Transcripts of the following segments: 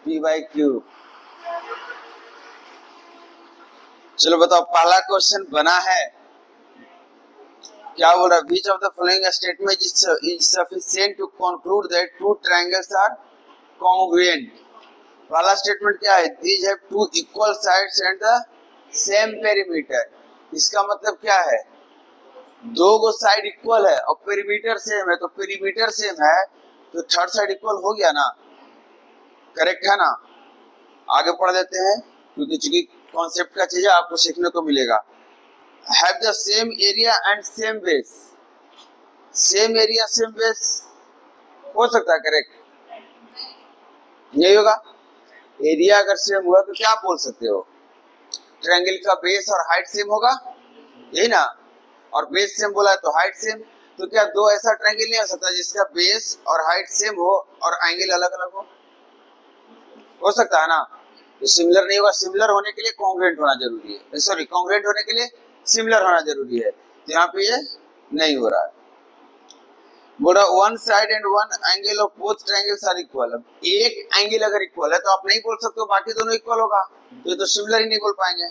p/q। चलो बताओ, पहला क्वेश्चन बना है, क्या बोल रहा है? Which of the following statement is sufficient to conclude that two triangles are congruent? पहला स्टेटमेंट क्या है? These have two equal sides and the same perimeter। इसका मतलब क्या है? दो गो साइड इक्वल है और पेरीमीटर सेम है, तो पेरीमीटर सेम है तो थर्ड साइड इक्वल हो गया ना, करेक्ट है ना? आगे पढ़ लेते हैं, क्योंकि चूंकि कॉन्सेप्ट का चीज है, आपको सीखने को मिलेगा। Have the same area and same base। Same area same base हो सकता है, करेक्ट? यही होगा। एरिया अगर सेम हुआ तो क्या बोल सकते हो? ट्रायंगल का बेस और हाइट सेम होगा, यही ना? और बेस सेम बोला है तो हाइट सेम। तो क्या दो ऐसा ट्रायंगल नहीं हो सकता जिसका बेस और हाइट सेम हो और एंगल अलग अलग हो सकता है ना? तो सिमिलर नहीं होगा। सिमिलर होने के लिए कॉन्ग्रुएंट होना जरूरी है, सॉरी, कॉन्ग्रुएंट होने के लिए सिमिलर होना जरूरी है। तो यहाँ पे ये नहीं हो रहा है। बोला one side and one angle of both triangles are equal. एक एंगल अगर इक्वल है तो आप नहीं बोल सकते हो बाकी दोनों इक्वल होगा, तो ये तो सिमिलर ही नहीं बोल पाएंगे।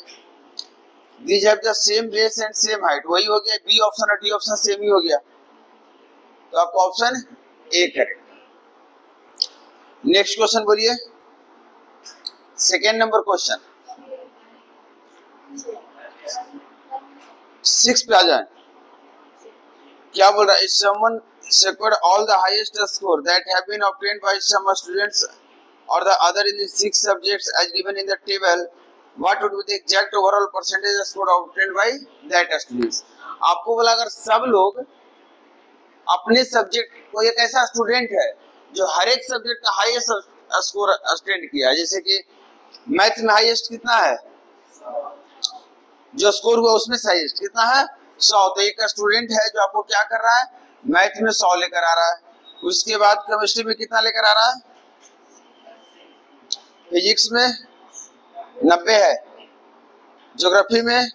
These have the same base and same height, वही हो गया। बी ऑप्शन और डी ऑप्शन सेम ही हो गया, तो आपका option A correct. Next question बोलिए, सेकेंड नंबर क्वेश्चन 6 पे आ जाए। क्या बोल रहा है? Someone secured all the highest score that have been obtained by some students or the other in the 6 subjects as given in the table. What would be the exact overall percentage score obtained by that students? आपको बोला अगर सब लोग अपने subject, कोई एक ऐसा student है जो हर एक सब्जेक्ट का हाईएस्ट स्कोर अटेंड किया है, जैसे कि मैथ में हाईएस्ट कितना है, जो स्कोर हुआ उसमें हाईएस्ट कितना है, 100। तो एक स्टूडेंट है जो आपको क्या कर रहा है, मैथ में 100 लेकर आ रहा है। उसके बाद केमिस्ट्री में कितना लेकर आ रहा है, फिजिक्स में 90 है, ज्योग्राफी में,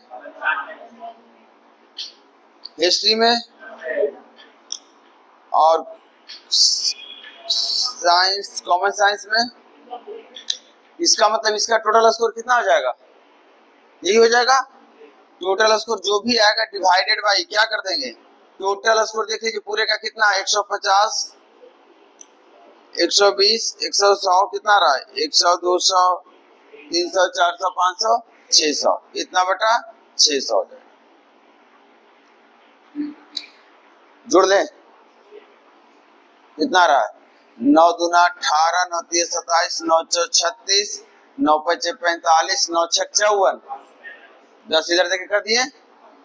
हिस्ट्री में और साइंस, कॉमन साइंस में। इसका मतलब इसका टोटल स्कोर कितना हो जाएगा? यही हो जाएगा। टोटल स्कोर जो भी आएगा डिवाइडेड बाय क्या कर देंगे, टोटल स्कोर देखिए कि पूरे का कितना है, 150, 120, 100 कितना रहा है, 100, 200, 300, 400, 500, 600, इतना बटा 600 जोड़ लें, कितना रहा है, 9 दूना 18, 9 3 27, 9 4 36, 9 5 45, 9 6 54, 10 इधर देके कर दिए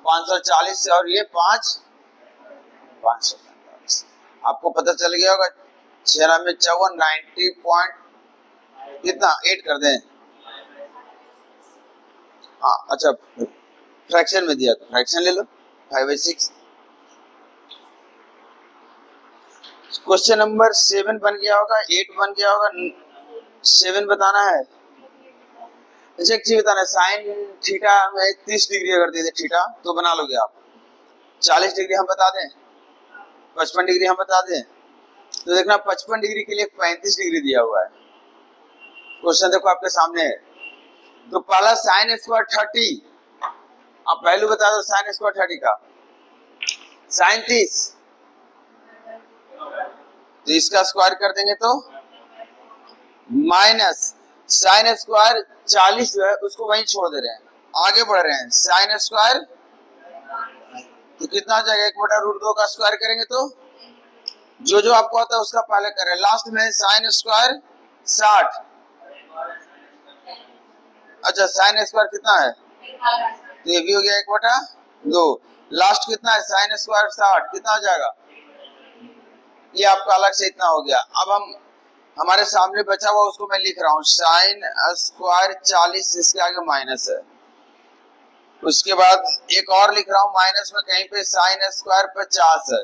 540 और ये 5 545। आपको पता चल गया होगा 6 में 54, 90 पॉइंट कितना 8 कर दें। हाँ अच्छा, फ्रैक्शन में दिया तो फ्रैक्शन ले लो, 5/6। क्वेश्चन नंबर 7 बन गया होगा, 8 बन गया होगा, 7 बताना है। अच्छा एक चीज बताना है, साइन थीटा में 30 डिग्री अगर दे दे थीटा तो बना लोगे आप, 40 डिग्री हम बता दें, 55 डिग्री हम बता दें, तो देखना 55 डिग्री के लिए 35 डिग्री दिया हुआ है। क्वेश्चन देखो आपके सामने है। तो पहला साइन स्क्वायर 30, आप वैल्यू बता दो साइन स्क्वायर 30 का, साइन 30, तो इसका स्क्वायर कर देंगे तो माइनस साइन स्क्वायर 40 जो है उसको वहीं छोड़ दे रहे हैं, आगे बढ़ रहे हैं। साइन स्क्वायर तो कितना हो जाएगा, 1/√2 का स्क्वायर करेंगे तो जो जो आपको आता है उसका पहले करें। लास्ट में साइन स्क्वायर 60, अच्छा साइन स्क्वायर कितना है, तो ये भी हो गया 1/2। लास्ट कितना है, साइन स्क्वायर 60, कितना हो जाएगा, ये आपका अलग से इतना हो गया। अब हम हमारे सामने बचा हुआ उसको मैं लिख रहा हूँ, साइन स्क्वायर 40, इसके आगे माइनस है। उसके बाद एक और लिख रहा हूँ माइनस में, कहीं पे साइन स्क्वायर 50 है,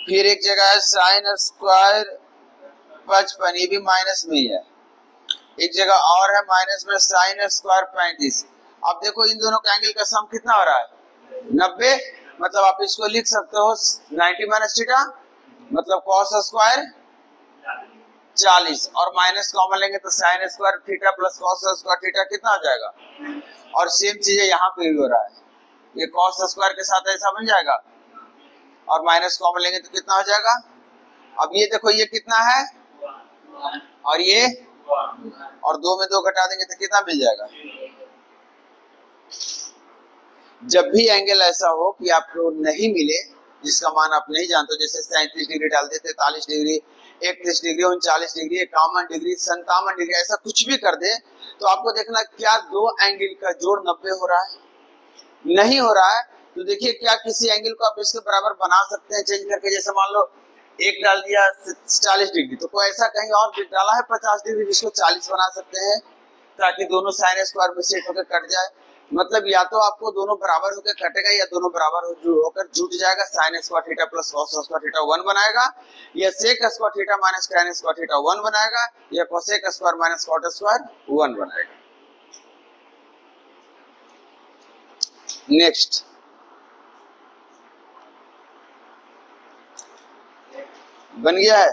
फिर एक जगह है साइन स्क्वायर 55, ये भी माइनस में ही है। एक जगह और है माइनस में साइन स्क्वायर 35। अब देखो इन दोनों का एंगल का सम कितना हो रहा है, 90। मतलब आप इसको लिख सकते हो 90 माइनस थीटा, मतलब कॉस स्क्वायर 40 और माइनस कॉमन लेंगे तो sign square theta plus cos square theta कितना हो जाएगा। और सेम चीज यहाँ पे भी हो रहा है, ये कॉस स्क्वायर के साथ ऐसा बन जाएगा और माइनस कॉमन लेंगे तो कितना हो जाएगा। अब ये देखो ये कितना है और ये, और 2 में 2 घटा देंगे तो कितना मिल जाएगा। जब भी एंगल ऐसा हो कि आपको नहीं मिले जिसका मान आप नहीं जानते, जैसे 37 डिग्री डाल देते, 43 degree, 31 degree, 39 degree, 51 degree, 57 degree, ऐसा कुछ भी कर दे तो आपको देखना क्या दो एंगल का जोड़ 90 हो रहा है, नहीं हो रहा है तो देखिए क्या किसी एंगल को आप इसके बराबर बना सकते हैं चेंज करके। जैसे मान लो एक डाल दिया 40 डिग्री, तो कोई ऐसा कहीं और डाला है 50 डिग्री जिसको 40 बना सकते हैं ताकि दोनों साइन स्क्वायर में सेट होकर कट जाए। मतलब या तो आपको दोनों बराबर होकर कटेगा या दोनों बराबर होकर जुट जाएगा, sine square theta plus cos square theta 1 बनाएगा, या sec square theta minus tan square theta 1 बनाएगा, या cosec square minus cot square 1 बनाएगा। नेक्स्ट बन गया है,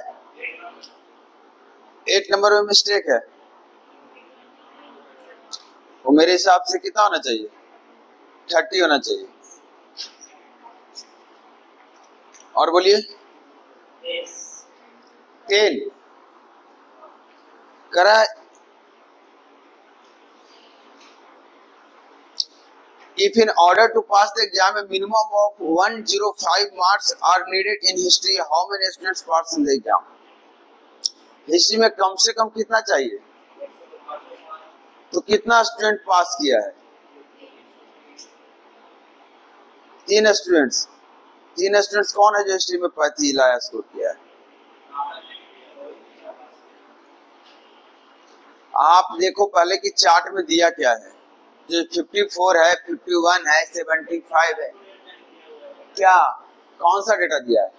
8 नंबर में मिस्टेक है, वो मेरे हिसाब से कितना होना चाहिए, 30 होना चाहिए। और बोलिए 10 करा। If in order to pass the exam, a minimum of 105 marks are needed in history, how many students pass in the exam? History में कम से कम कितना चाहिए, तो कितना स्टूडेंट पास किया है, 3 स्टूडेंट्स। 3 स्टूडेंट्स कौन है जो हिस्ट्री में 35 लाया स्कोर किया है। आप देखो पहले की चार्ट में दिया क्या है, जो 54 है, 51 है, 75 है, क्या कौन सा डेटा दिया है।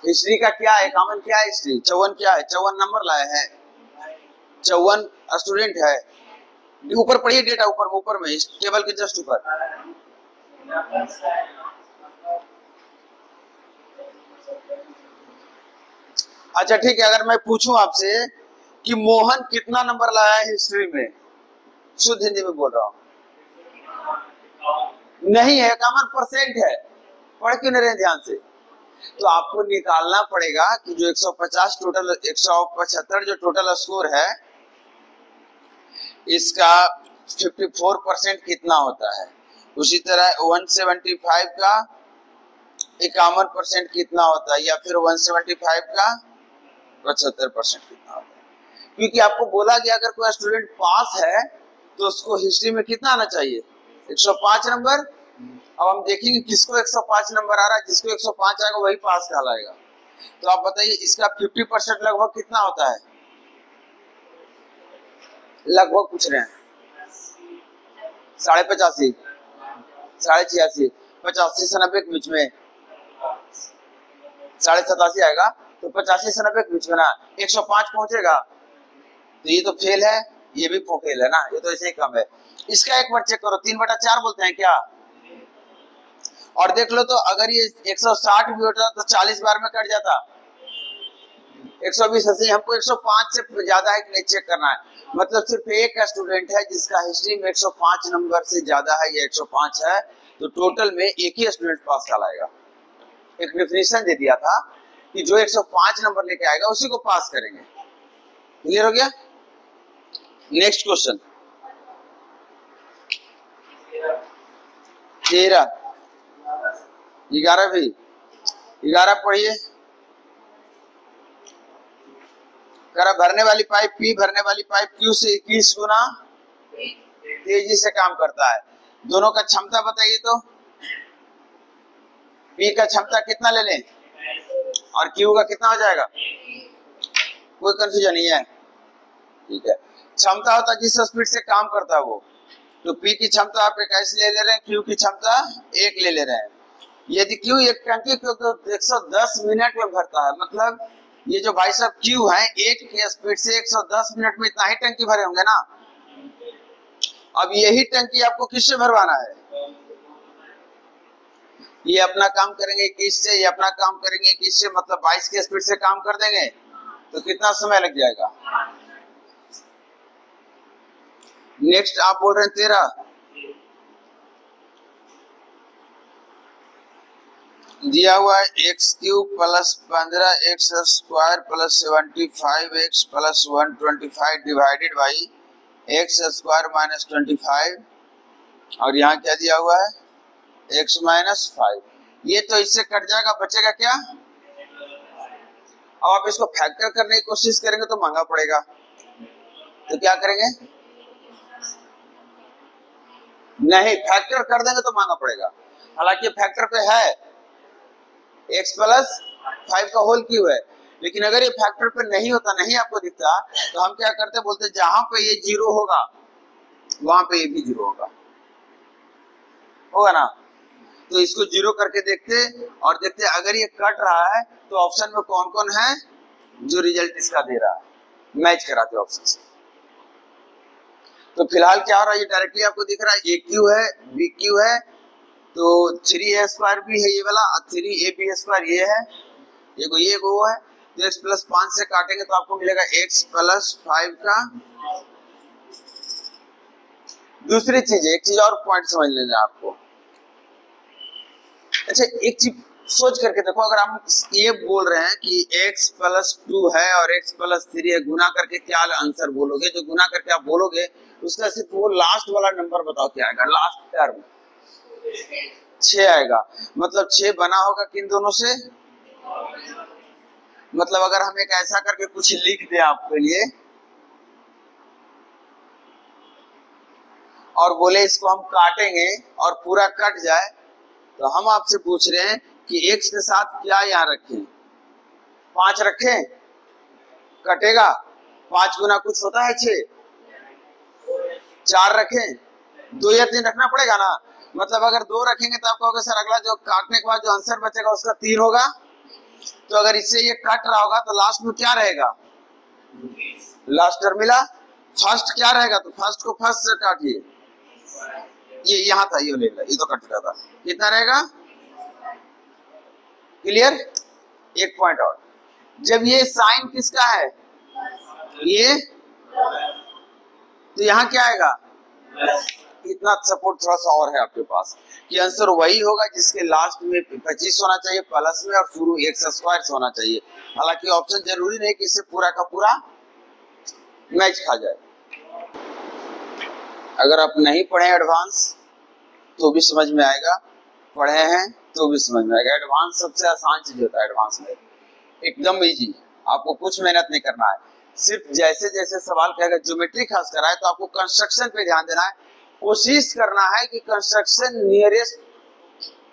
हिस्ट्री का क्या है, कॉमन क्या है, हिस्ट्री 54 क्या है, 54 नंबर लाया है, 54 स्टूडेंट है। ऊपर पढ़िए डेटा, ऊपर में इस टेबल के जस्ट ऊपर। अच्छा ठीक है, अगर मैं पूछूं आपसे कि मोहन कितना नंबर लाया है हिस्ट्री में, शुद्ध हिंदी में बोल रहा हूं, नहीं है, कॉमन परसेंट है, पढ़ क्यों नहीं रहे ध्यान से। तो आपको निकालना पड़ेगा कि जो 150 टोटल 175 जो टोटल स्कोर है इसका 54% कितना होता है। उसी तरह 175 का 51% कितना होता है, या फिर 175 का 75% कितना होता है। क्योंकि आपको बोला गया अगर कोई स्टूडेंट पास है तो उसको हिस्ट्री में कितना आना चाहिए, 105 नंबर। अब हम देखेंगे किसको 105 नंबर आ रहा है, जिसको 105 आएगा वही पास कहलाएगा। तो आप बताइए इसका 50% लगभग कितना होता है, लगभग पूछ रहे हैं 85.5, 86.5, 85 से 90 के बीच में, 87.5 आएगा तो 85 से 90 के बीच में ना 105 पहुंचेगा, तो ये तो फेल है, ये भी फेल है ना, ये तो ऐसे ही कम है। इसका एक बार चेक करो, 3/4 बोलते हैं क्या। और देख लो तो अगर ये 160 भी होता तो 40 बार में कट जाता, 120 80, हमको 105 से ज्यादा है कि नहीं चेक करना है। मतलब सिर्फ एक स्टूडेंट है जिसका हिस्ट्री में 105 नंबर से ज्यादा है या 105 है, तो टोटल में एक ही स्टूडेंट पास कहलाएगा। एक डेफिनेशन दे दिया था कि जो 105 नंबर लेके आएगा उसी को पास करेंगे। क्लियर हो गया। नेक्स्ट क्वेश्चन 13, 11 भी 11 पढ़िए। करा भरने वाली पाइप P भरने वाली पाइप Q से 21 गुना तेजी से काम करता है। दोनों का क्षमता बताइए तो। P का क्षमता कितना ले लें और Q का कितना हो जाएगा, कोई कंफ्यूजन नहीं है, ठीक है। क्षमता होता है जिस स्पीड से काम करता है वो, तो P की क्षमता आप एक ऐसे ले रहे हैं, Q की क्षमता 1 ले रहे हैं। यदि Q एक टंकी को तो 110 मिनट में भरता है, मतलब ये जो भाई साहब Q है 1 की स्पीड से 110 मिनट में इतना ही टंकी भरे होंगे ना। अब यही टंकी आपको किससे भरवाना है, ये अपना काम करेंगे 21 से, ये अपना काम करेंगे 21 से, मतलब 22 की स्पीड से काम कर देंगे तो कितना समय लग जाएगा। नेक्स्ट आप बोल रहे हैं 13, दिया हुआ है x cube plus 15x² plus 75x plus 125 divided by x² minus 25, और यहाँ क्या दिया हुआ है x माइनस 5। ये तो इससे कट जाएगा, बचेगा क्या। अब आप इसको फैक्टर करने की कोशिश करेंगे तो महंगा पड़ेगा, तो क्या करेंगे, नहीं फैक्टर कर देंगे तो महंगा पड़ेगा। हालांकि फैक्टर पे है x प्लस 5 का होल क्यूब है, लेकिन अगर ये फैक्टर पे नहीं होता, नहीं आपको दिखता, तो हम क्या करते, बोलते जहां पे ये 0 होगा वहां पे ये भी 0 होगा ना। तो इसको 0 करके देखते और देखते अगर ये कट रहा है तो ऑप्शन में कौन कौन है जो रिजल्ट इसका दे रहा है, मैच कराते ऑप्शन से। तो फिलहाल क्या हो रहा है, ये डायरेक्टली आपको दिख रहा है ए क्यू है, बी क्यू है, तो 3a² भी है ये वाला, 3ab² ये है, ये वो है। तो x प्लस 5 से काटेंगे तो आपको मिलेगा x प्लस 5 का। दूसरी चीज, एक चीज और पॉइंट समझ लेना आपको। अच्छा एक चीज सोच करके देखो, अगर हम ये बोल रहे हैं कि x प्लस 2 है और x प्लस 3 है, गुना करके क्या आंसर बोलोगे, जो गुना करके आप बोलोगे उसका सिर्फ वो लास्ट वाला नंबर बताओ क्या आएगा, लास्ट टर्म 6 आएगा। मतलब 6 बना होगा किन दोनों से, मतलब अगर हम एक ऐसा करके कुछ लिख दें आपके लिए और बोले इसको हम काटेंगे और पूरा कट जाए, तो हम आपसे पूछ रहे हैं कि x के साथ क्या यहाँ रखें, 5 रखें, कटेगा 5 गुना कुछ होता है 6, 4 रखें, 2 या 3 रखना पड़ेगा ना। मतलब अगर 2 रखेंगे तो आप कहोगे सर अगला जो काटने के बाद जो आंसर बचेगा उसका 3 होगा। तो अगर इससे ये कट रहा होगा तो लास्ट में क्या रहेगा, लास्ट टर्म मिला। फर्स्ट क्या रहेगा, तो फर्स्ट को फर्स्ट से काटिए, ये यहाँ था, ये लेगा, ये तो कट रहा था, कितना रहेगा, क्लियर। एक पॉइंट और, जब ये साइन किसका है, ये, तो यहाँ क्या आएगा, इतना सपोर्ट थोड़ा सा और है आपके पास कि आंसर वही होगा जिसके लास्ट में 25 होना चाहिए प्लस में और शुरू x² से होना चाहिए। हालांकि ऑप्शन जरूरी नहीं कि इससे पूरा का पूरा मैच खा जाए। अगर आप नहीं पढ़े एडवांस तो भी समझ में आएगा, पढ़े हैं तो भी समझ में आएगा। एडवांस सबसे आसान चीज होता है, एडवांस में एकदम इजी, आपको कुछ मेहनत नहीं करना है, सिर्फ जैसे जैसे सवाल कहेगा ज्योमेट्री खास कराए तो आपको कंस्ट्रक्शन पे ध्यान देना है, कोशिश करना है कि कंस्ट्रक्शन नियरेस्ट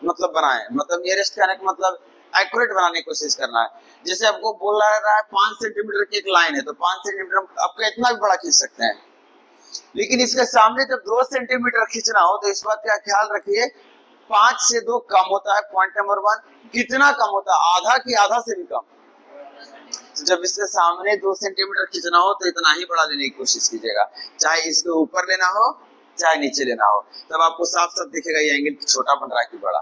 मतलब बनाए, मतलब नियरेस्ट कहने का मतलब एक्यूरेट बनाने की कोशिश करना है। जैसे आपको बोल रहा है 5 सेंटीमीटर की एक लाइन है तो 5 सेंटीमीटर आपको इतना भी बड़ा खींच सकते हैं, लेकिन इसके सामने जब 2 सेंटीमीटर खींचना हो तो इस बात का ख्याल रखिए 5 से 2 कम होता है। पॉइंट नंबर 1, कितना कम होता है, आधा की आधा से भी कम। तो जब इसके सामने 2 सेंटीमीटर खींचना हो तो इतना ही बड़ा लेने की कोशिश कीजिएगा, चाहे इसके ऊपर लेना हो चाहे नीचे लेना हो, तब आपको साफ साफ दिखेगा ये एंगल छोटा बन रहा है कि बड़ा।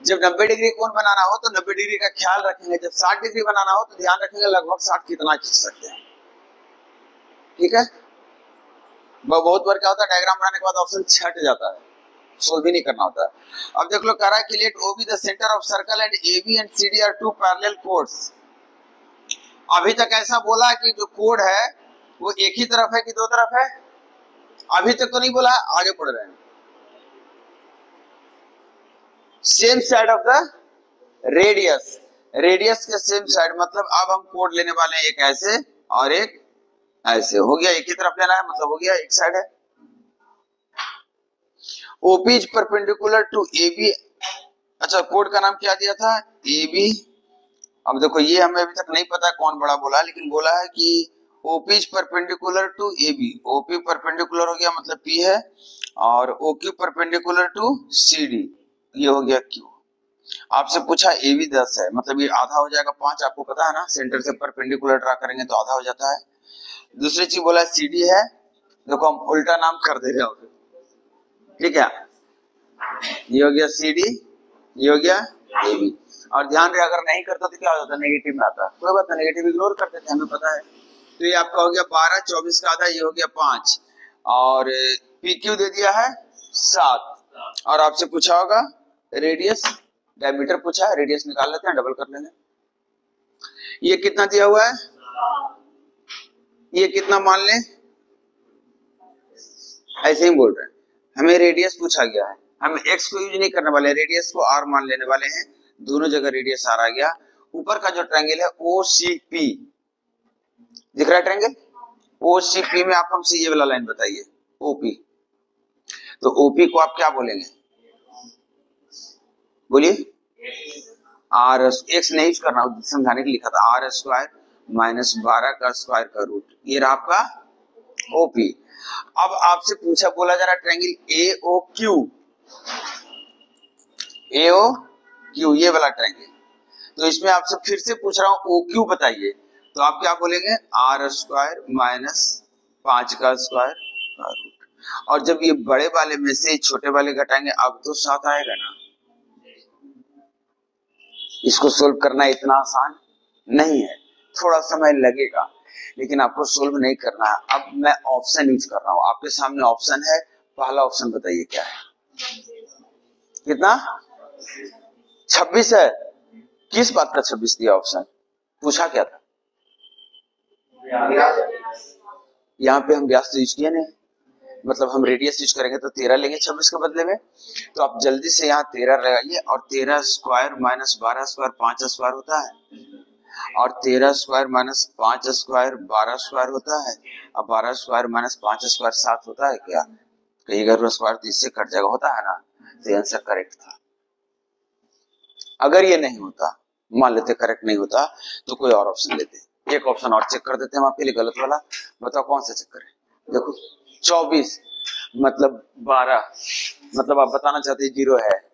जब 90 डिग्री कोण बनाना हो तो 90 डिग्री का ख्याल रखेंगे, जब 60 डिग्री बनाना हो तो ध्यान रखेंगे लगभग 60 कितना खींच सकते हैं, ठीक है। बहुत बार क्या होता है डायग्राम बनाने के बाद ऑप्शन छट जाता है, सोल्व भी नहीं करना होता है। अब देख लो कह रहा है कि let OB the centre of circle and AB and CD are 2 parallel chords. अभी तक ऐसा बोला कि जो कोड है वो एक ही तरफ है कि 2 तरफ है, अभी तक तो नहीं बोला, आगे पढ़ रहे हैं। Same side of the radius, radius के सेम साइड, मतलब अब हम कोड लेने वाले हैं एक ऐसे और एक ऐसे, हो गया एक ही तरफ लेना है, मतलब हो गया एक साइड है। OP is perpendicular to AB, अच्छा कोड का नाम क्या दिया था, AB। अब देखो ये हमें अभी तक नहीं पता कौन बड़ा बोला, लेकिन बोला है कि OP is perpendicular to AB, OP perpendicular हो गया मतलब P है, और OQ परपेंडिकुलर टू CD, ये हो गया Q। आपसे पूछा AB 10 है, मतलब ये आधा हो जाएगा 5, आपको पता है ना, सेंटर से परपेंडिकुलर ड्रा करेंगे तो आधा हो जाता है। दूसरी चीज बोला CD है, देखो हम उल्टा नाम कर दे रहे हो, ठीक है, ये हो गया CD, ये हो गया AB। और ध्यान रहे अगर नहीं करता तो क्या हो जाता, नेगेटिव में आता। कोई बात नहीं, नेगेटिव इग्नोर करते थे, हमें पता है। तो ये आपका हो गया 12, 24 का आधा ये हो गया 5, और PQ दे दिया है 7, और आपसे पूछा होगा रेडियस, डायमीटर पूछा है, रेडियस निकाल लेते हैं, डबल कर लेंगे। ये कितना दिया हुआ है, ये कितना मान लें, ऐसे ही बोल रहे हैं। हमें रेडियस पूछा गया है, हम x को यूज नहीं करने वाले, रेडियस को r मान लेने वाले हैं। दोनों जगह रेडियस r आ गया। ऊपर का जो ट्रायंगल है OCP दिख रहा है, ट्रायंगल OCP में आप हमसे ये वाला लाइन बताइए, OP। तो OP को आप क्या बोलेंगे, बोलिए। r, x नहीं यूज करना, समझाने के लिए लिखा था, r स्क्वायर माइनस 12 का स्क्वायर का रूट, ये रहा आपका OP। अब आपसे पूछा, बोला जा रहा ट्रायंगल AOQ, ये वाला ट्रायंगल। तो इसमें आपसे फिर से पूछ रहा हूं OQ बताइए, तो आप क्या बोलेंगे, r स्क्वायर माइनस 5 का स्क्वायर का रूट। और जब ये बड़े वाले में से छोटे वाले घटाएंगे, अब तो 7 आएगा ना। इसको सोल्व करना इतना आसान नहीं है, थोड़ा समय लगेगा, लेकिन आपको सोल्व नहीं करना है। अब मैं ऑप्शन यूज कर रहा हूं, आपके सामने ऑप्शन है। पहला ऑप्शन बताइए क्या है, कितना, 26 है। किस बात का 26 दिया ऑप्शन, पूछा क्या था, यहाँ पे हम व्यास यूज किए नहीं, मतलब हम रेडियस यूज करेंगे तो 13 लेंगे 26 के बदले में। तो आप जल्दी से यहाँ 13 लगाइए, और 13 स्क्वायर माइनस 12 स्क्वायर 5 स्क्वायर होता है, और 13 स्क्वायर माइनस 5 स्क्वायर 12 स्क्वायर होता है, और 12 स्क्वायर माइनस 5 स्क्वायर 7 होता है क्या, कहीं अगर स्क्वायर तो इससे कट जाएगा, होता है ना। तो आंसर करेक्ट था। अगर ये नहीं होता, मान लेते करेक्ट नहीं होता, तो कोई और ऑप्शन लेते, एक ऑप्शन और चेक कर देते हम आपके लिए, गलत वाला। बताओ कौन सा चेक करें, देखो 24 मतलब 12, मतलब आप बताना चाहते हैं 0 है,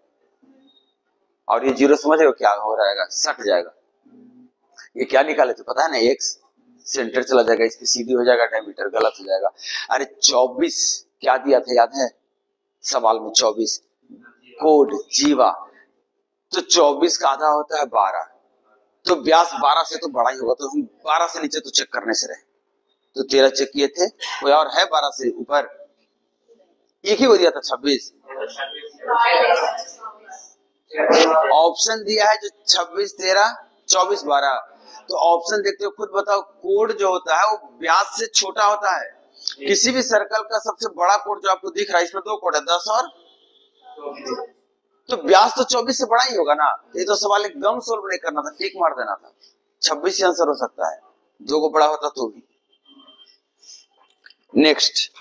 और ये 0 समझ रहे हो क्या हो रहेगा, सट जाएगा। ये क्या निकाले थे पता है ना, x सेंटर चला जाएगा, इसकी सीधी हो जाएगा, डायमीटर गलत हो जाएगा। अरे 24 क्या दिया था याद है सवाल में, 24 कोड जीवा। तो 24 का आधा होता है 12, तो व्यास 12 से तो बड़ा ही होगा, तो हम 12 से नीचे तो चेक करने से रहे। तो 13 चेक किए थे, कोई और है 12 से ऊपर, एक ही को दिया था 26। ऑप्शन दिया है जो 26 13 24 12। तो ऑप्शन देखते हो, खुद बताओ, कोड जो होता है वो व्यास से छोटा होता है। किसी भी सर्कल का सबसे बड़ा कोड जो आपको दिख रहा है, इसमें 2 कोड है, 10 और, तो व्यास तो 24 से बड़ा ही होगा ना। ये तो सवाल एकदम सोल्व नहीं करना था, टिक मार देना था, 26 ही आंसर हो सकता है, 2 को बड़ा होता तो भी। नेक्स्ट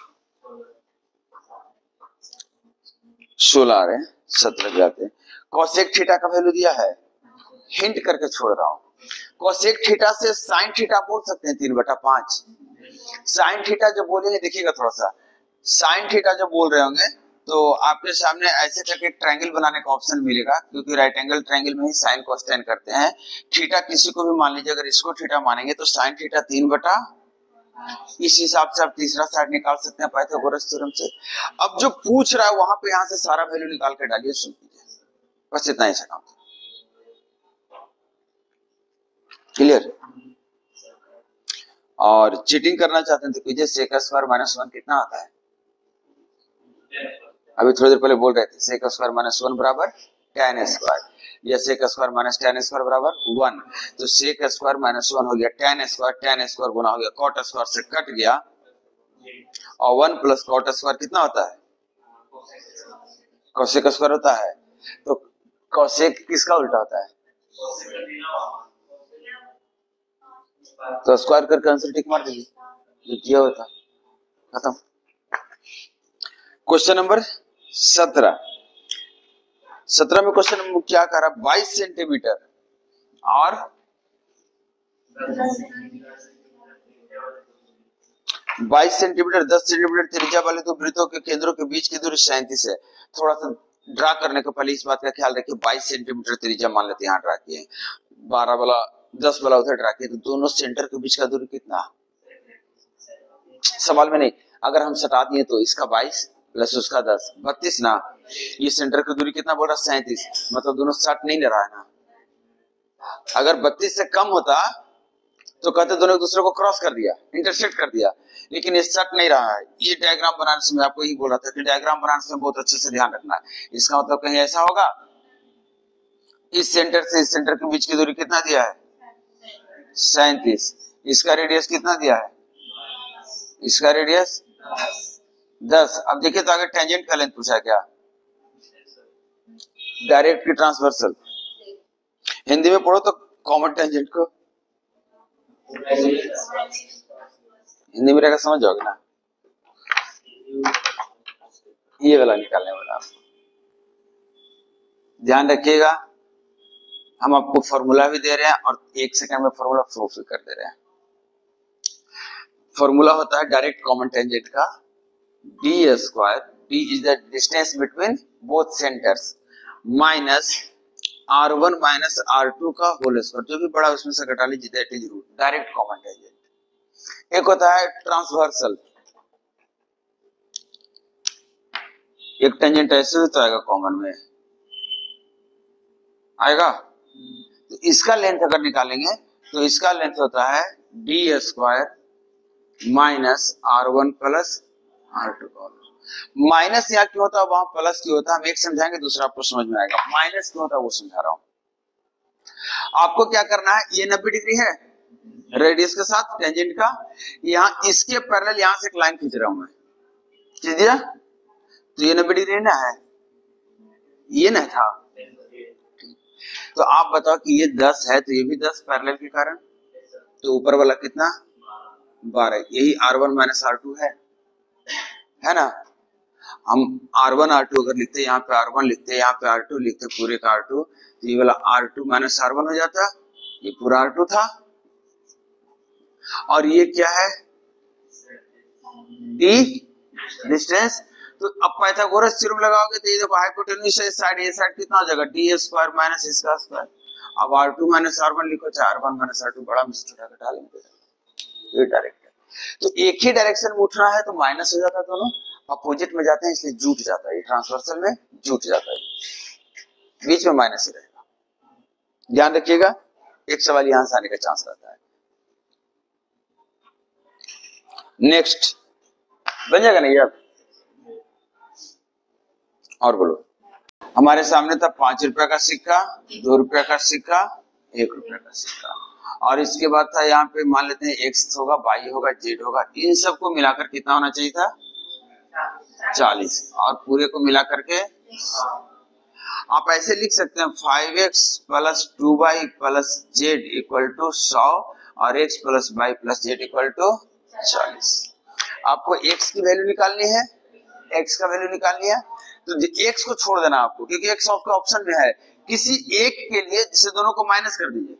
16 आ रहे हैं, 17 जाते हैं। कोसेक थीटा का वैल्यू दिया है, हिंट करके छोड़ रहा हूं। कोसेक थीटा से साइन थीटा बोल सकते हैं 3/5। साइन थीटा जब बोलेंगे, देखिएगा थोड़ा सा, साइन थीटा जब बोल रहे होंगे तो आपके सामने ऐसे करके ट्रायंगल बनाने का ऑप्शन मिलेगा, क्योंकि राइट एंगल ट्रायंगल में ही साइन कोसाइन करते हैं। थीटा किसी को भी मान लीजिए, अगर इसको थीटा मानेंगे तो साइन थीटा 3/, इस हिसाब से आप तीसरा साइड निकाल सकते हैं पाइथागोरस थ्योरम से। अब जो पूछ रहा है वहां पे यहाँ से सारा वैल्यू निकाल के डालिए, सुन लीजिए, बस इतना ही काम। क्लियर। और चीटिंग करना चाहते हैं तो कीजिए, सेक स्क्वायर माइनस 1 कितना आता है, अभी थोड़ी देर पहले बोल रहे थे, सेक स्क्वायर माइनस 1 बराबर tan स्क्वायर, या sec square minus tan square बराबर 1। तो सेक स्क्वायर माइनस 1 हो गया tan स्क्वायर गुना हो गया कॉट स्क्वायर से कट गया, और 1 प्लस कॉट स्क्वायर कितना होता है, कोसेक स्क्वायर होता है। तो कोसेक किसका उल्टा होता है, तो स्क्वायर करके आंसर टिक मार दीजिए, जो किया होता खत्म। क्वेश्चन नंबर 17 में क्वेश्चन क्या कह रहा, 22 सेंटीमीटर और 22 सेंटीमीटर 10 सेंटीमीटर त्रिज्या वाले दो वृत्तों के केंद्रों के बीच की दूरी 37 है। थोड़ा सा ड्रा करने को पहले इस बात का ख्याल रखिए, 22 सेंटीमीटर त्रिज्या मान लेते हैं, यहाँ ड्रा किए, 12 वाला 10 वाला उधर ड्रा किए, तो दोनों सेंटर के बीच का दूरी कितना, सवाल में नहीं, अगर हम सटा दिए तो इसका 22 प्लस उसका 10 32 ना, ये सेंटर की दूरी कितना बोल रहा है 37, मतलब दोनों 60 नहीं ले रहा है ना, अगर 32 से कम होता तो कहते दोनों एक दूसरे को क्रॉस कर दिया, इंटरसेक्ट कर दिया, लेकिन ये सट नहीं रहा है। ये डायग्राम बनाने से मैं आपको यही बोल रहा था कि डायग्राम बनाने से बहुत अच्छे से ध्यान रखना है। इसका मतलब कहीं ऐसा होगा इस सेंटर से इस सेंटर के बीच की दूरी कितना दिया है 37, इसका रेडियस कितना दिया है, इसका रेडियस 10। अब देखिए तो आगे टेंजेंट का लेंथ पूछा क्या, डायरेक्ट की ट्रांसवर्सल, हिंदी में पढ़ो तो कॉमन टेंजेंट को हिंदी में रहेगा, समझ जाओगे ना। ये वाला निकालने वाला ध्यान रखिएगा। हम आपको फॉर्मूला भी दे रहे हैं और 1 सेकंड में फॉर्मूला प्रूफ भी कर दे रहे हैं। फॉर्मूला होता है डायरेक्ट कॉमन टेंजेंट का, D square, D is the distance between both centres, minus r1 minus r2 का होल स्क्वायर, जो भी बड़ा उसमें से घटा लीजिए, that is root, direct common tangent. एक होता है ट्रांसवर्सल, एक टेंजेंट ऐसे भी तो आएगा कॉमन में आएगा, तो इसका लेंथ अगर निकालेंगे तो इसका लेंथ होता है D square minus r1 plus r2। Minus यहाँ क्यों होता है, वहां प्लस क्यों होता है, हम एक समझाएंगे, दूसरा आपको समझ में आएगा। माइनस क्यों होता है वो समझा रहा हूं। आपको क्या करना है, ये 90 डिग्री है रेडियस के साथ टेंजेंट का, यहाँ इसके पैरेलल यहां से एक लाइन खींच रहा हूं मैं, खींच दिया, तो ये 90 डिग्री ना है, ये ना था, तो आप बताओ कि ये 10 है, तो ये भी 10 पैरेलल के कारण, तो ऊपर वाला कितना 12, यही r1 माइनस r2 है ना। हम r1 r2 अगर लिखते यहाँ पे r1 लिखते, यहाँ पे r2 लिखते, पूरे का r2, तो ये वाला r2 माइनस r1 हो जाता, ये पूरा r2 था, और ये क्या है d डिस्टेंस। तो अब पाइथागोरस थ्योरम लगाओगे तो ये देखो हाइपोटेन्यूज है साइड, ये साइड कितना हो जाएगा d स्क्वायर माइनस इसका स्क्वायर। अब r2 माइनस r1 लिखो, चाहे r1 माइनस r2, बड़ा मिस्टेक घटा लेंगे, ये डायरेक्ट है। तो एक ही डायरेक्शन में उठना है तो माइनस हो जाता है, दोनों अपोजिट में जाते हैं इसलिए जुट जाता है, ये ट्रांसवर्सल में जुट जाता है, बीच में माइनस ही रहेगा। ध्यान रखिएगा, एक सवाल यहां से आने का चांस रहता है। नेक्स्ट बन जाएगा नहीं अब, और बोलो। हमारे सामने था 5 रुपए का सिक्का, 2 रुपए का सिक्का, 1 रुपए का सिक्का, और इसके बाद था यहाँ पे मान लेते हैं x होगा, y होगा, z होगा, इन सबको मिलाकर कितना होना चाहिए था 40, और पूरे को मिलाकर के आप ऐसे लिख सकते हैं 5x plus 2y plus z equal to 100 और x plus y plus z equal to 40। आपको x की वैल्यू निकालनी है, x का वैल्यू निकालनी है, तो x को छोड़ देना आपको, क्योंकि x आपका ऑप्शन में है। किसी एक के लिए जिसे दोनों को माइनस कर दीजिए,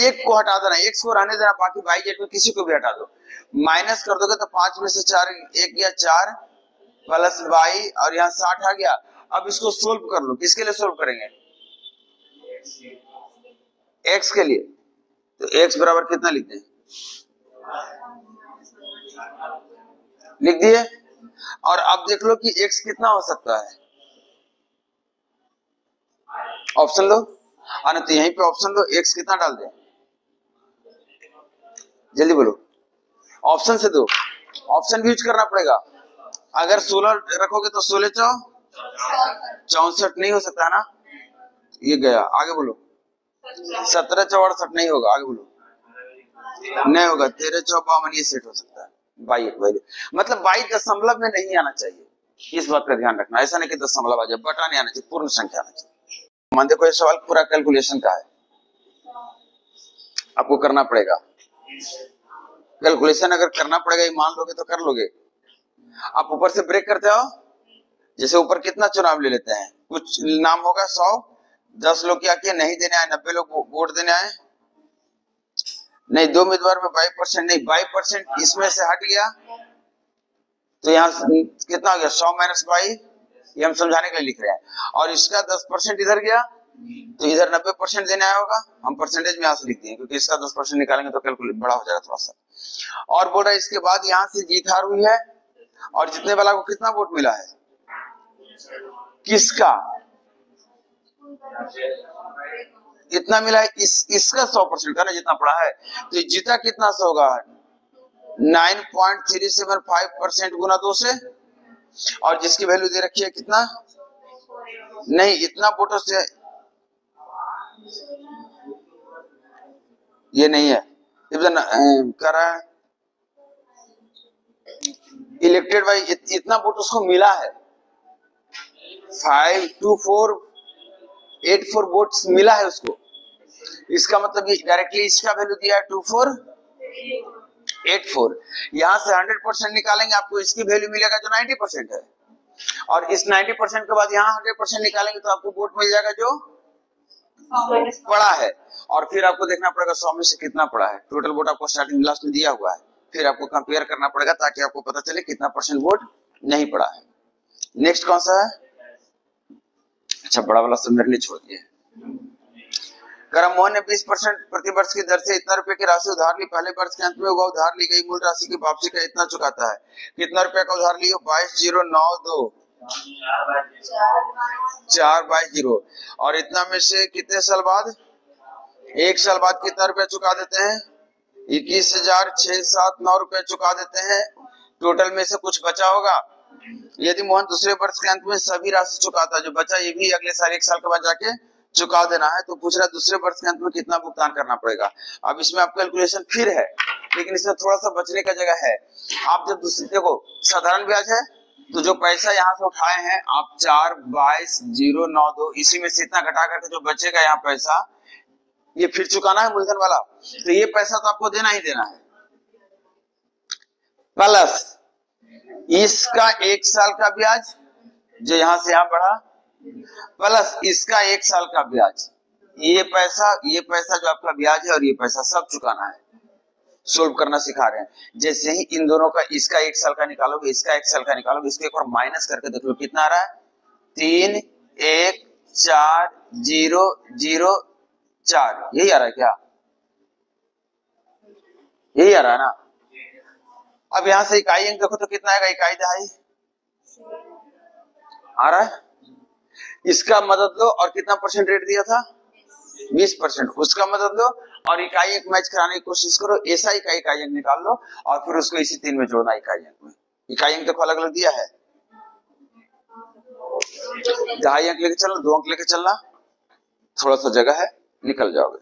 एक को हटा देना, x को रहने देना, बाकी y z में किसी को भी हटा दो, माइनस कर दोगे तो 5 में से 4 1 गया 4 प्लस y, और यहाँ 60 आ गया। अब इसको सोल्व कर लो, किसके लिए सोल्व करेंगे x के लिए, तो x बराबर कितना लिख दें, लिख दिए। और अब देख लो कि x कितना हो सकता है, ऑप्शन लो, आने तो यहीं पे ऑप्शन लो, x कितना डाल दें, जल्दी बोलो, ऑप्शन से दो, ऑप्शन भी यूज करना पड़ेगा। अगर 16 रखोगे तो 16 64 नहीं हो सकता है ना, ये गया, आगे बोलो, 17 64 नहीं होगा, आगे बोलो, नहीं होगा, 13 54 ये सेट हो सकता है, बाई एक वैल्यू, मतलब बाई दशमलव में नहीं आना चाहिए, इस बात का ध्यान रखना, ऐसा नहीं कि दशमलव आ जाए, बटा नहीं आना चाहिए, पूर्ण संख्या आना चाहिए। मान देखो ये सवाल पूरा कैलकुलेशन का है, आपको करना पड़ेगा कैलकुलेशन, अगर करना पड़ेगा ये मान लोगे तो कर लोगे। आप ऊपर से ब्रेक करते हो, जैसे ऊपर कितना चुनाव ले लेते हैं, कुछ नाम होगा 100, 10 लोग क्या किए नहीं देने आए, 90 लोग वोट देने आए, नहीं 2 उम्मीदवार में 22% नहीं 22% इसमें से हट गया, तो यहाँ कितना हो गया 100 माइनस 22, ये हम समझाने के लिए लिख रहे हैं, और इसका 10% इधर गया, तो इधर 90% देने आया होगा, हम परसेंटेज में यहाँ से लिख दिए, क्योंकि इसका 10% निकालेंगे तो कैलकुलेट बड़ा हो जाएगा थोड़ा सा। और बोल रहा है इसके बाद यहाँ से जीत हार हुई है, और जितने वाला को कितना वोट मिला है, किसका, इतना मिला है, इसका 100% का ना जितना पड़ा है, तो जीता कितना से होगा 9.375% गुना 2 से, और जिसकी वैल्यू दे रखी है कितना, नहीं इतना वोटों से ये नहीं है, कर रहा है इलेक्टेड बाई इतना वोट उसको मिला है, 52484 वोट्स मिला है उसको। इसका मतलब ये डायरेक्टली इसका वैल्यू दिया है 2484। यहां से 100% निकालेंगे आपको इसकी वैल्यू मिलेगा जो 90% है, और इस 90% के बाद यहाँ 100% निकालेंगे तो आपको वोट मिल जाएगा जो पड़ा है, और फिर आपको देखना पड़ेगा 100 में से कितना पड़ा है। टोटल वोट आपको स्टार्टिंग लास्ट में दिया हुआ है, फिर आपको कंपेयर करना पड़ेगा ताकि आपको पता चले कितना परसेंट वोट नहीं पड़ा है। नेक्स्ट कौन सा है, अच्छा बड़ा वाला सब मेरे लिए छोड़ दिए। करम मोहन ने 20% प्रति वर्ष की दर से इतना रुपए की राशि उधार ली, पहले वर्ष के अंत में वह उधार ली गई मूल राशि की वापसी का इतना चुकाता है। कितना रुपए का उधार लियो, 22,092 4/0, और इतना में से कितने साल बाद, 1 साल बाद कितना रुपया चुका देते हैं, 21,679 रुपए चुका देते हैं। टोटल में से कुछ बचा होगा। यदि मोहन दूसरे वर्ष के अंत में सभी राशि चुकाता, जो बचा ये भी अगले साल 1 साल के बाद जाके चुका देना है, तो पूछ रहा है दूसरे वर्ष के अंत में कितना भुगतान करना पड़ेगा। अब इसमें आप कैलकुलेशन फिर है, लेकिन इसमें थोड़ा सा बचने का जगह है। आप जब दूसरी देखो साधारण ब्याज है, तो जो पैसा यहाँ से उठाए हैं आप 4/22,092, इसी में से इतना घटा करके जो बचेगा यहाँ पैसा, ये फिर चुकाना है मूलधन वाला, तो ये पैसा तो आपको देना ही देना है, प्लस इसका 1 साल का ब्याज जो यहां से यहां बढ़ा, प्लस इसका 1 साल का ब्याज। ये पैसा जो आपका ब्याज है और ये पैसा सब चुकाना है। सोल्व करना सिखा रहे हैं। जैसे ही इन दोनों का, इसका 1 साल का निकालोगे, इसका 1 साल का निकालोगे, इसको एक बार माइनस करके देख लो कितना आ रहा है, 314,004, यही आ रहा है क्या, यही आ रहा है ना। अब यहां से इकाई अंक देखो तो कितना आएगा, इकाई दहाई आ रहा है। इसका मदद लो और कितना परसेंट रेट दिया था, 20%, उसका मदद लो और इकाई अंक मैच कराने की कोशिश करो। ऐसा इकाई अंक निकाल लो और फिर उसको इसी 3 में जोड़ना इकाई अंक में। इकाई अंक देखो अलग अलग दिया है, दहाई अंक लेके चलना, 2 अंक लेके चलना, थोड़ा सा जगह है निकल जाओगे।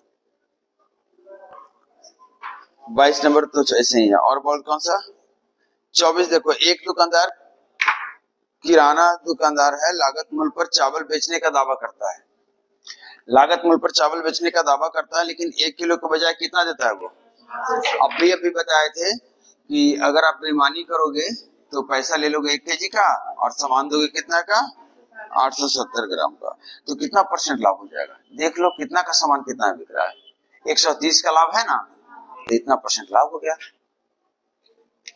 22 नंबर तो ऐसे ही है। और बोल कौन सा, 24 देखो, एक दुकानदार किराना दुकानदार है, लागत मूल्य पर चावल बेचने का दावा करता है। लागत मूल्य पर चावल बेचने का दावा करता है, लेकिन 1 किलो के बजाय कितना देता है वो। अभी बताए थे कि अगर आप बेईमानी करोगे तो पैसा ले लोगे 1 केजी का और सामान दोगे कितना का, 870 ग्राम का, तो कितना परसेंट लाभ हो जाएगा। देख लो कितना का सामान कितना बिक रहा है, 130 का लाभ है ना, तो इतना परसेंट लाभ हो गया।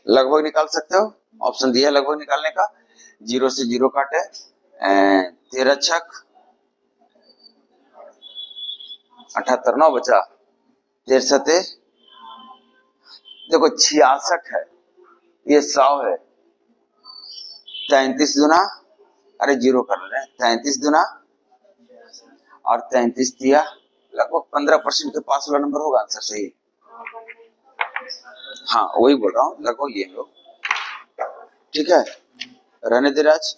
लगभग निकाल सकते हो, ऑप्शन दिया है लगभग निकालने का। 0 से 0 काटे, 13 छक 78, 9 बचा, 13 सते देखो 66 है, ये 100 है, 33 दुना, अरे 0 कर रहे हैं, 33 दुना और 33 दिया, लगभग 15% के पास वाला नंबर होगा आंसर सही। हाँ वही बोल रहा हूँ, लगभग ये लोग ठीक है। रहने दे राज।